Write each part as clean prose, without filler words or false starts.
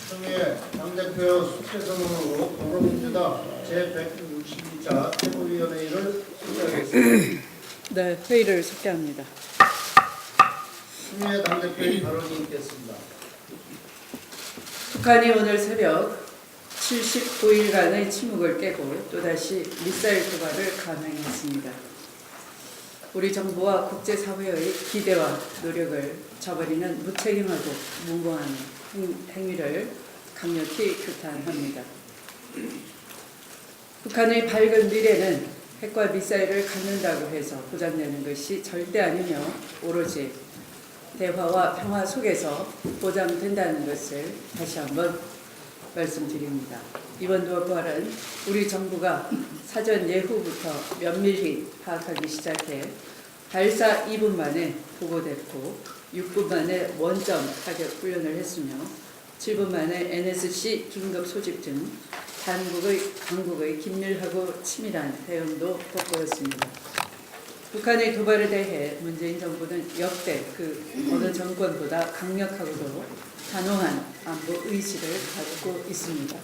추미애 당대표 수퇴선언으로 더불어민주당 제162차 최고위원회의를 소개하겠습니다. 네, 회의를 속개합니다. 추미애 당대표의 발언이 있겠습니다. 북한이 오늘 새벽 79일간의 침묵을 깨고 또다시 미사일 도발을 감행했습니다. 우리 정부와 국제사회의 기대와 노력을 저버리는 무책임하고 무모한 행위를 강력히 규탄합니다. 북한의 밝은 미래는 핵과 미사일을 갖는다고 해서 보장되는 것이 절대 아니며 오로지 대화와 평화 속에서 보장된다는 것을 다시 한번 말씀드립니다. 이번 도발은 우리 정부가 사전 예후부터 면밀히 파악하기 시작해 발사 2분 만에 보고됐고 6분 만에 원점 타격 훈련을 했으며 7분 만에 NSC 긴급 소집 등 당국의 긴밀하고 치밀한 대응도 돋보였습니다. 북한의 도발에 대해 문재인 정부는 역대 그 어느 정권보다 강력하고도 단호한 안보 의지를 갖고 있습니다.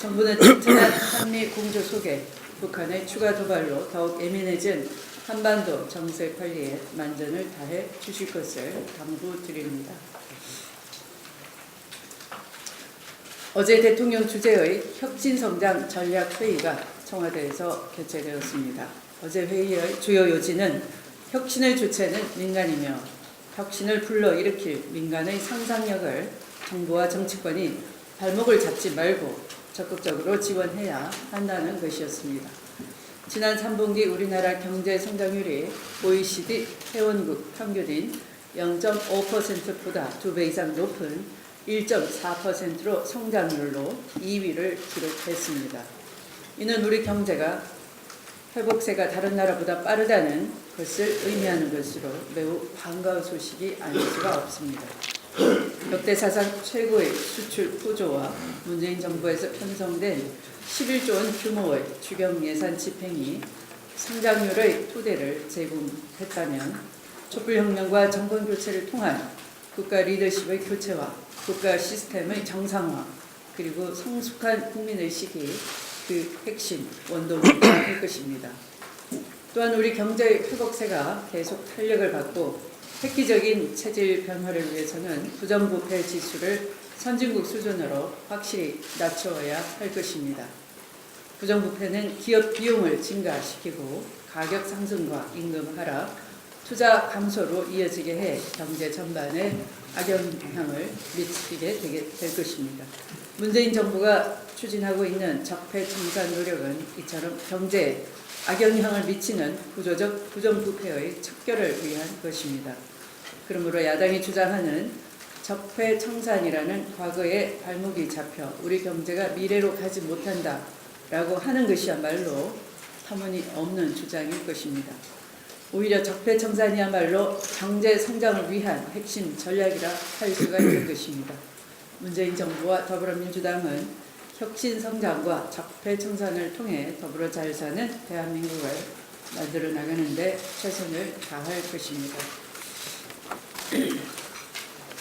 정부는 튼튼한 한미 공조 속에 북한의 추가 도발로 더욱 예민해진 한반도 정세 관리에 만전을 다해 주실 것을 당부드립니다. 어제 대통령 주재의 혁신성장 전략회의가 청와대에서 개최되었습니다. 어제 회의의 주요 요지는 혁신의 주체는 민간이며 혁신을 불러일으킬 민간의 상상력을 정부와 정치권이 발목을 잡지 말고 적극적으로 지원해야 한다는 것이었습니다. 지난 3분기 우리나라 경제 성장률이 OECD 회원국 평균인 0.5%보다 2배 이상 높은 1.4%로 성장률로 2위를 기록했습니다. 이는 우리 경제가 회복세가 다른 나라보다 빠르다는 것을 의미하는 것으로 매우 반가운 소식이 아닐 수가 없습니다. 역대 사상 최고의 수출 포조와 문재인 정부에서 편성된 11조 원 규모의 추경 예산 집행이 성장률의 토대를 제공했다면 촛불혁명과 정권교체를 통한 국가 리더십의 교체와 국가 시스템의 정상화 그리고 성숙한 국민의식이 그 핵심 원동력이 될 것입니다. 또한 우리 경제의 회복세가 계속 탄력을 받고 획기적인 체질 변화를 위해서는 부정부패 지수를 선진국 수준으로 확실히 낮춰야 할 것입니다. 부정부패는 기업 비용을 증가시키고 가격 상승과 임금 하락, 투자 감소로 이어지게 해 경제 전반에 악영향을 미치게 될 것입니다. 문재인 정부가 추진하고 있는 적폐청산 노력은 이처럼 경제에 악영향을 미치는 구조적 부정부패의 척결을 위한 것입니다. 그러므로 야당이 주장하는 적폐청산이라는 과거의 발목이 잡혀 우리 경제가 미래로 가지 못한다라고 하는 것이야말로 터무니없는 주장일 것입니다. 오히려 적폐청산이야말로 경제 성장을 위한 핵심 전략이라 할 수가 있는 것입니다. 문재인 정부와 더불어민주당은 혁신 성장과 적폐 청산을 통해 더불어 잘 사는 대한민국을 만들어 나가는 데 최선을 다할 것입니다.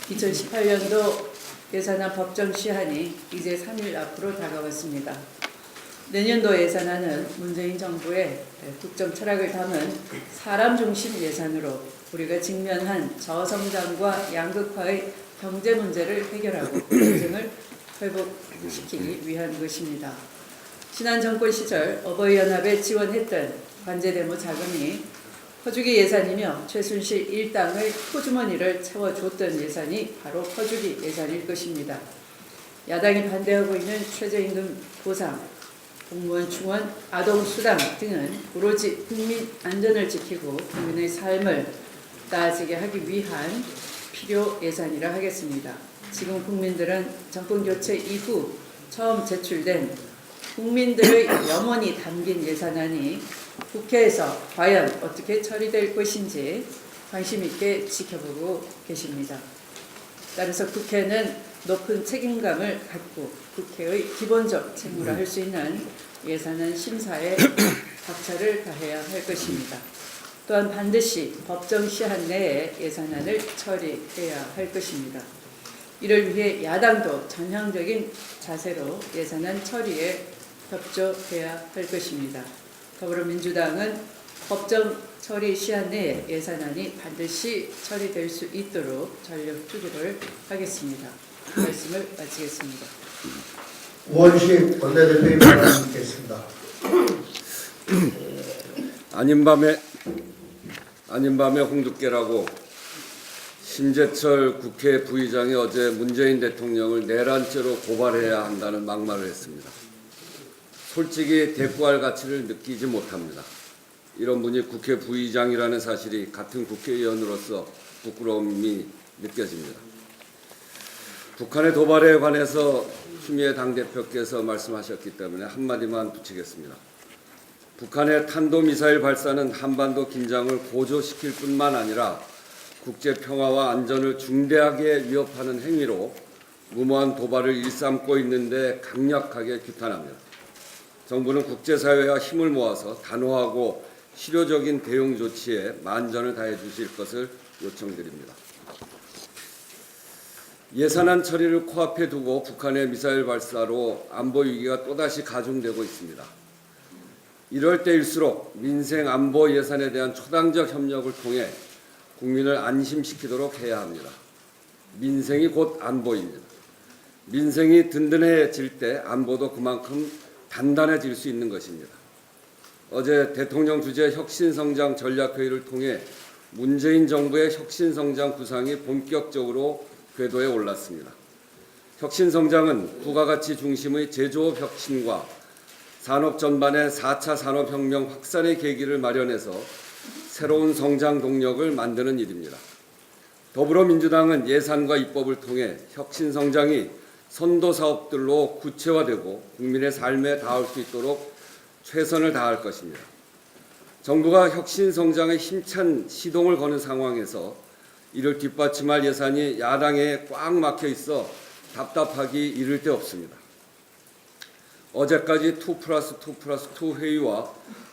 2018년도 예산안 법정 시한이 이제 3일 앞으로 다가왔습니다. 내년도 예산안은 문재인 정부의 국정 철학을 담은 사람 중심 예산으로 우리가 직면한 저성장과 양극화의 경제 문제를 해결하고 민생을 회복시키기 위한 것입니다. 지난 정권 시절 어버이연합에 지원했던 관제대모 자금이 퍼주기 예산이며 최순실 일당의 호주머니를 채워줬던 예산이 바로 퍼주기 예산일 것입니다. 야당이 반대하고 있는 최저임금 보상, 공무원 충원, 아동수당 등은 오로지 국민 안전을 지키고 국민의 삶을 나아지게 하기 위한 필요 예산이라 하겠습니다. 지금 국민들은 정권교체 이후 처음 제출된 국민들의 염원이 담긴 예산안이 국회에서 과연 어떻게 처리될 것인지 관심 있게 지켜보고 계십니다. 따라서 국회는 높은 책임감을 갖고 국회의 기본적 책무라 할 수 있는 예산안 심사에 박차를 가해야 할 것입니다. 또한 반드시 법정 시한 내에 예산안을 처리해야 할 것입니다. 이를 위해 야당도 전향적인 자세로 예산안 처리에 협조해야 할 것입니다. 더불어민주당은 법정 처리 시한 내에 예산안이 반드시 처리될 수 있도록 전력 투구를 하겠습니다. 말씀을 마치겠습니다. 우원식 원내대표의 발언 듣겠습니다. 아닌 밤에 홍두깨라고 심재철 국회 부의장이 어제 문재인 대통령을 내란죄로 고발해야 한다는 막말을 했습니다. 솔직히 대꾸할 가치를 느끼지 못합니다. 이런 분이 국회 부의장이라는 사실이 같은 국회의원으로서 부끄러움이 느껴집니다. 북한의 도발에 관해서 추미애 당대표께서 말씀하셨기 때문에 한마디만 붙이겠습니다. 북한의 탄도미사일 발사는 한반도 긴장을 고조시킬 뿐만 아니라 국제 평화와 안전을 중대하게 위협하는 행위로 무모한 도발을 일삼고 있는데 강력하게 규탄합니다. 정부는 국제사회와 힘을 모아서 단호하고 실효적인 대응 조치에 만전을 다해 주실 것을 요청드립니다. 예산안 처리를 코앞에 두고 북한의 미사일 발사로 안보 위기가 또다시 가중되고 있습니다. 이럴 때일수록 민생 안보 예산에 대한 초당적 협력을 통해 국민을 안심시키도록 해야 합니다. 민생이 곧 안보입니다. 민생이 든든해질 때 안보도 그만큼 단단해질 수 있는 것입니다. 어제 대통령 주재 혁신성장 전략회의를 통해 문재인 정부의 혁신성장 구상이 본격적으로 궤도에 올랐습니다. 혁신성장은 부가가치 중심의 제조업 혁신과 산업 전반의 4차 산업혁명 확산의 계기를 마련해서 새로운 성장 동력을 만드는 일입니다. 더불어민주당은 예산과 입법을 통해 혁신성장이 선도사업들로 구체화되고 국민의 삶에 닿을 수 있도록 최선을 다할 것입니다. 정부가 혁신성장에 힘찬 시동을 거는 상황에서 이를 뒷받침할 예산이 야당에 꽉 막혀 있어 답답하기 이를 데 없습니다. 어제까지 2+2+2 회의와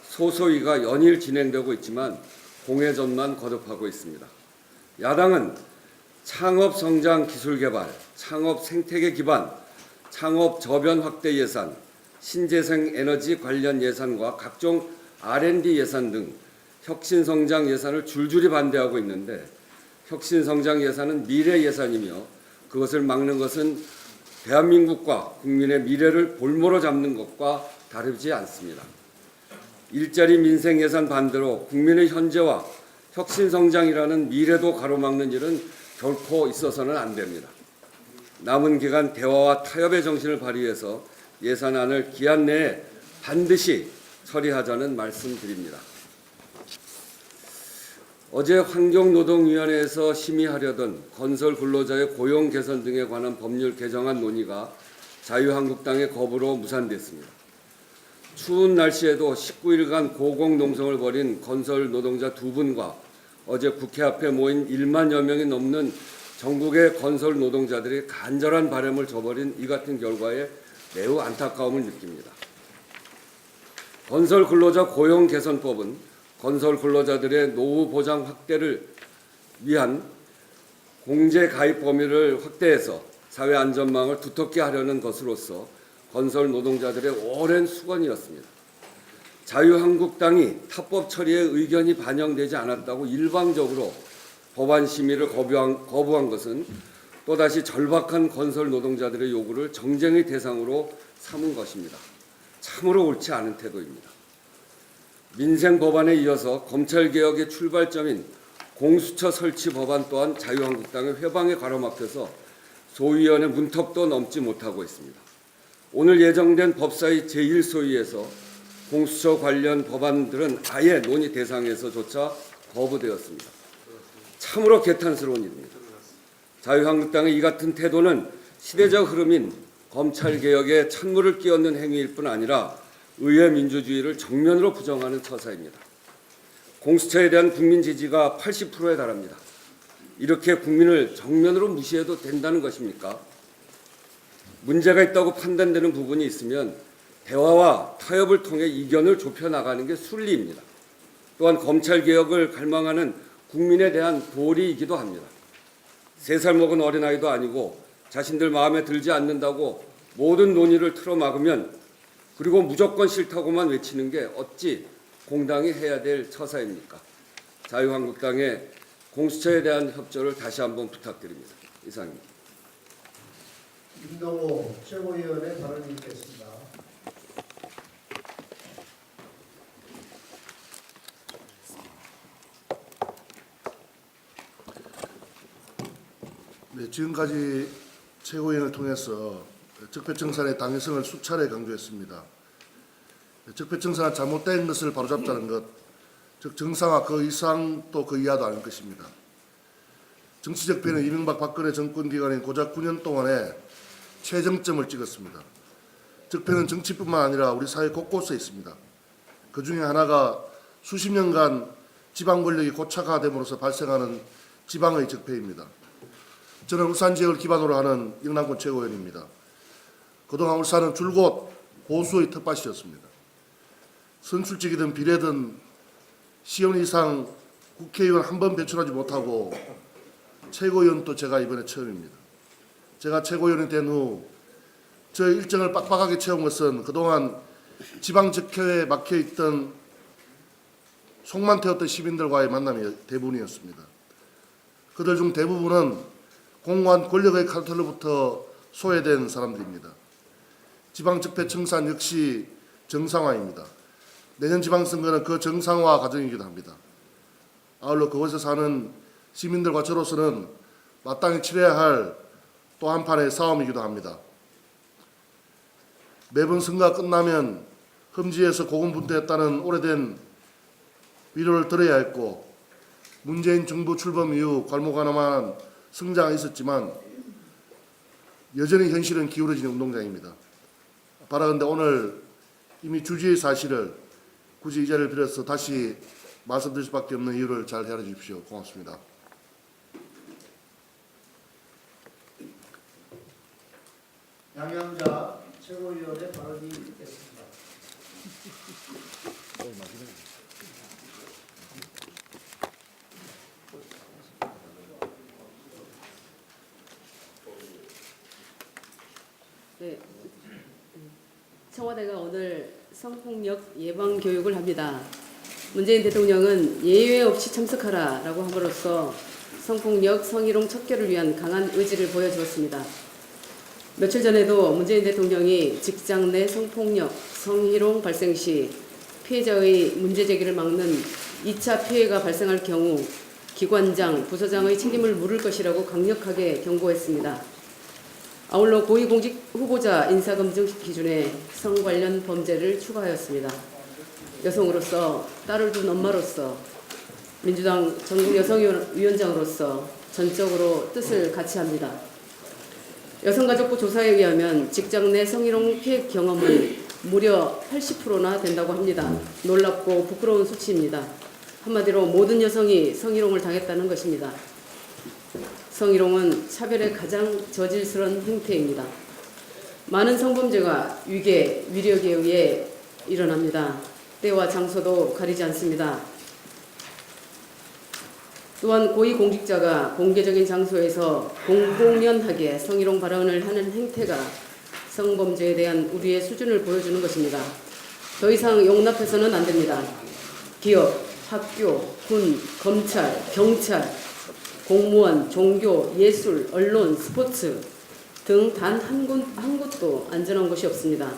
소소위가 연일 진행되고 있지만 공회전만 거듭하고 있습니다. 야당은 창업 성장 기술 개발, 창업 생태계 기반, 창업 저변 확대 예산, 신재생 에너지 관련 예산과 각종 R&D 예산 등 혁신성장 예산을 줄줄이 반대하고 있는데 혁신성장 예산은 미래 예산이며 그것을 막는 것은 대한민국과 국민의 미래를 볼모로 잡는 것과 다르지 않습니다. 일자리 민생 예산 반대로 국민의 현재와 혁신성장이라는 미래도 가로막는 일은 결코 있어서는 안 됩니다. 남은 기간 대화와 타협의 정신을 발휘해서 예산안을 기한 내에 반드시 처리하자는 말씀드립니다. 어제 환경노동위원회에서 심의하려던 건설 근로자의 고용 개선 등에 관한 법률 개정안 논의가 자유한국당의 거부로 무산됐습니다. 추운 날씨에도 19일간 고공농성을 벌인 건설 노동자 2분과 어제 국회 앞에 모인 1만여 명이 넘는 전국의 건설 노동자들이 간절한 바람을 저버린 이 같은 결과에 매우 안타까움을 느낍니다. 건설 근로자 고용 개선법은 건설 근로자들의 노후 보장 확대를 위한 공제 가입 범위를 확대해서 사회 안전망을 두텁게 하려는 것으로서 건설 노동자들의 오랜 수건이었습니다. 자유한국당이 타법 처리에 의견이 반영되지 않았다고 일방적으로 법안 심의를 거부한 것은 또다시 절박한 건설 노동자들의 요구를 정쟁의 대상으로 삼은 것입니다. 참으로 옳지 않은 태도입니다. 민생 법안에 이어서 검찰개혁의 출발점인 공수처 설치 법안 또한 자유한국당의 회방에 가로막혀서 소위원회 문턱도 넘지 못하고 있습니다. 오늘 예정된 법사위 제1소위에서 공수처 관련 법안들은 아예 논의 대상에서조차 거부되었습니다. 참으로 개탄스러운 일입니다. 자유한국당의 이 같은 태도는 시대적 흐름인 검찰개혁에 찬물을 끼얹는 행위일 뿐 아니라 의회 민주주의를 정면으로 부정하는 처사입니다. 공수처에 대한 국민 지지가 80%에 달합니다. 이렇게 국민을 정면으로 무시해도 된다는 것입니까? 문제가 있다고 판단되는 부분이 있으면 대화와 타협을 통해 이견을 좁혀나가는 게 순리입니다. 또한 검찰개혁을 갈망하는 국민에 대한 도리이기도 합니다. 3살 먹은 어린아이도 아니고 자신들 마음에 들지 않는다고 모든 논의를 틀어막으면 그리고 무조건 싫다고만 외치는 게 어찌 공당이 해야 될 처사입니까? 자유한국당의 공수처에 대한 협조를 다시 한번 부탁드립니다. 이상입니다. 임동호 최고위원의 발언이 있겠습니다. 네, 지금까지 최고위원을 통해서 적폐청산의 당위성을 수차례 강조했습니다. 적폐청산은 잘못된 것을 바로잡자는 것, 즉 정상화 그 이상 또 그 이하도 아닐 것입니다. 정치적 피해는 이명박 박근혜 정권 기간인 고작 9년 동안에 최정점을 찍었습니다. 적폐는 정치뿐만 아니라 우리 사회 곳곳에 있습니다. 그 중에 하나가 수십 년간 지방 권력이 고착화됨으로써 발생하는 지방의 적폐입니다. 저는 울산 지역을 기반으로 하는 영남권 최고위원입니다. 그동안 울산은 줄곧 보수의 텃밭이었습니다. 선출직이든 비례든 시연 이상 국회의원 한 번 배출하지 못하고 최고위원도 제가 이번에 처음입니다. 제가 최고위원이 된 후 저 일정을 빡빡하게 채운 것은 그동안 지방 적폐에 막혀있던 속만 태웠던 시민들과의 만남이 대부분이었습니다. 그들 중 대부분은 공무원 권력의 카르텔로부터 소외된 사람들입니다. 지방 적폐 청산 역시 정상화입니다. 내년 지방선거는 그 정상화 과정이기도 합니다. 아울러 그곳에 사는 시민들과 저로서는 마땅히 치러야 할 또 한판의 싸움이기도 합니다. 매번 선거가 끝나면 험지에서 고군분투했다는 오래된 위로를 들어야 했고 문재인 정부 출범 이후 괄목하나만 성장이 있었지만 여전히 현실은 기울어지는 운동장입니다. 바라건대 오늘 이미 주지의 사실을 굳이 이 자리를 빌어서 다시 말씀드릴 수밖에 없는 이유를 잘 헤아려 주십시오. 고맙습니다. 양양자 최고위원의 발언이 있겠습니다. 네, 청와대가 오늘 성폭력 예방 교육을 합니다. 문재인 대통령은 예외 없이 참석하라라고 함으로써 성폭력, 성희롱 척결을 위한 강한 의지를 보여주었습니다. 며칠 전에도 문재인 대통령이 직장 내 성폭력, 성희롱 발생 시 피해자의 문제 제기를 막는 2차 피해가 발생할 경우 기관장, 부서장의 책임을 물을 것이라고 강력하게 경고했습니다. 아울러 고위공직 후보자 인사검증 기준에 성 관련 범죄를 추가하였습니다. 여성으로서, 딸을 둔 엄마로서, 민주당 전국 여성위원장으로서 전적으로 뜻을 같이 합니다. 여성가족부 조사에 의하면 직장 내 성희롱 피해 경험은 무려 80%나 된다고 합니다. 놀랍고 부끄러운 수치입니다. 한마디로 모든 여성이 성희롱을 당했다는 것입니다. 성희롱은 차별의 가장 저질스러운 행태입니다. 많은 성범죄가 위계, 위력에 의해 일어납니다. 때와 장소도 가리지 않습니다. 또한 고위공직자가 공개적인 장소에서 공공연하게 성희롱 발언을 하는 행태가 성범죄에 대한 우리의 수준을 보여주는 것입니다. 더 이상 용납해서는 안 됩니다. 기업, 학교, 군, 검찰, 경찰, 공무원, 종교, 예술, 언론, 스포츠 등 단 한 곳도 안전한 곳이 없습니다.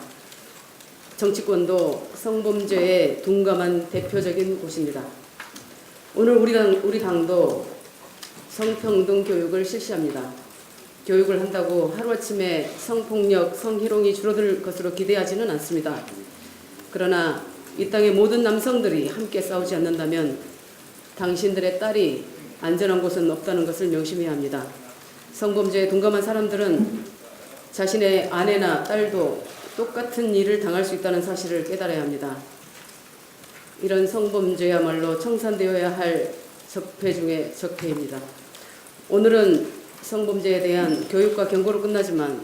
정치권도 성범죄에 둔감한 대표적인 곳입니다. 오늘 우리 당도 성평등 교육을 실시합니다. 교육을 한다고 하루아침에 성폭력, 성희롱이 줄어들 것으로 기대하지는 않습니다. 그러나 이 땅의 모든 남성들이 함께 싸우지 않는다면 당신들의 딸이 안전한 곳은 없다는 것을 명심해야 합니다. 성범죄에 둔감한 사람들은 자신의 아내나 딸도 똑같은 일을 당할 수 있다는 사실을 깨달아야 합니다. 이런 성범죄야말로 청산되어야 할 적폐 중의 적폐입니다. 오늘은 성범죄에 대한 교육과 경고로 끝나지만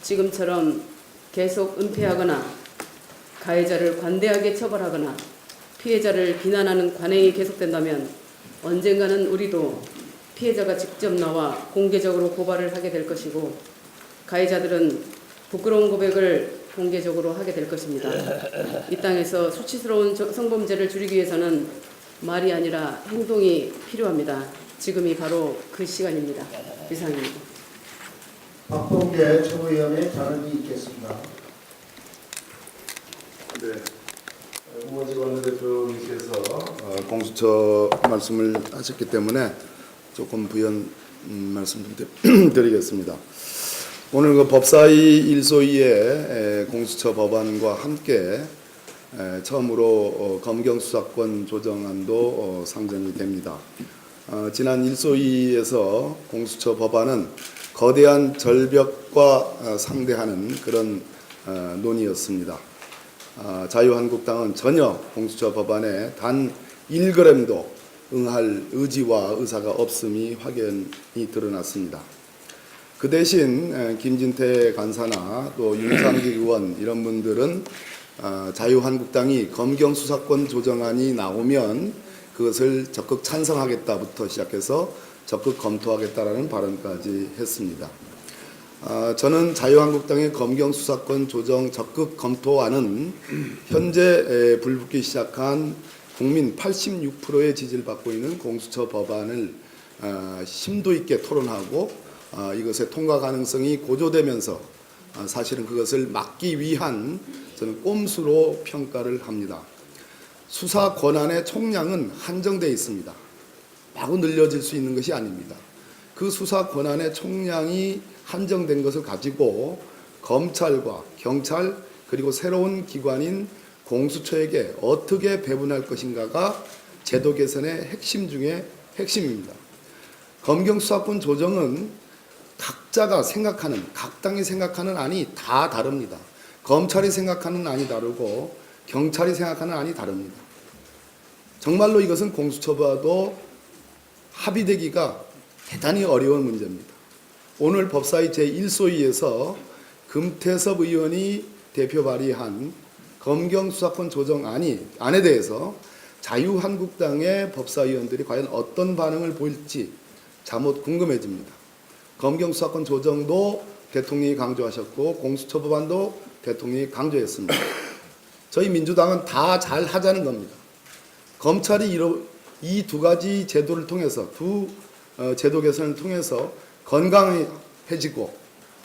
지금처럼 계속 은폐하거나 가해자를 관대하게 처벌하거나 피해자를 비난하는 관행이 계속된다면 언젠가는 우리도 피해자가 직접 나와 공개적으로 고발을 하게 될 것이고 가해자들은 부끄러운 고백을 공개적으로 하게 될 것입니다. 이 땅에서 수치스러운 성범죄를 줄이기 위해서는 말이 아니라 행동이 필요합니다. 지금이 바로 그 시간입니다. 이상입니다. 박동계 최고위원의 발언이 있겠습니다. 네. 우원식 원내대표님께서 공수처 말씀을 하셨기 때문에 조금 부연 말씀 좀 드리겠습니다. 오늘 그 법사위 1소위의 공수처 법안과 함께 처음으로 검경수사권 조정안도 상정이 됩니다. 지난 1소위에서 공수처 법안은 거대한 절벽과 상대하는 그런 논의였습니다. 자유한국당은 전혀 공수처 법안에 단 1g도 응할 의지와 의사가 없음이 확연히 드러났습니다. 그 대신 김진태 간사나 또 윤상기 의원 이런 분들은 자유한국당이 검경수사권 조정안이 나오면 그것을 적극 찬성하겠다부터 시작해서 적극 검토하겠다라는 발언까지 했습니다. 저는 자유한국당의 검경수사권 조정 적극 검토안은 현재 불붙기 시작한 국민 86%의 지지를 받고 있는 공수처 법안을 심도 있게 토론하고 이것의 통과 가능성이 고조되면서 사실은 그것을 막기 위한 저는 꼼수로 평가를 합니다. 수사 권한의 총량은 한정되어 있습니다. 마구 늘려질 수 있는 것이 아닙니다. 그 수사 권한의 총량이 한정된 것을 가지고 검찰과 경찰 그리고 새로운 기관인 공수처에게 어떻게 배분할 것인가가 제도 개선의 핵심 중에 핵심입니다. 검경수사권 조정은 각자가 생각하는, 각 당이 생각하는 안이 다 다릅니다. 검찰이 생각하는 안이 다르고 경찰이 생각하는 안이 다릅니다. 정말로 이것은 공수처와도 합의되기가 대단히 어려운 문제입니다. 오늘 법사위 제1소위에서 금태섭 의원이 대표 발의한 검경수사권 조정안에 대해서 자유한국당의 법사위원들이 과연 어떤 반응을 보일지 잠옷 궁금해집니다. 검경수사권 조정도 대통령이 강조하셨고 공수처 법안도 대통령이 강조했습니다. 저희 민주당은 다 잘 하자는 겁니다. 검찰이 이 두 가지 제도를 통해서 제도 개선을 통해서 건강해지고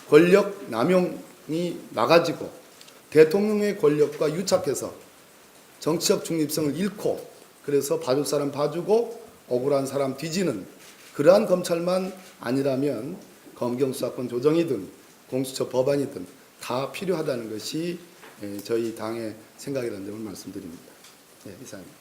권력 남용이 막아지고 대통령의 권력과 유착해서 정치적 중립성을 잃고 그래서 봐줄 사람 봐주고 억울한 사람 뒤지는 그러한 검찰만 아니라면 검경수사권 조정이든 공수처 법안이든 다 필요하다는 것이 저희 당의 생각이라는 점을 말씀드립니다. 네, 이상입니다.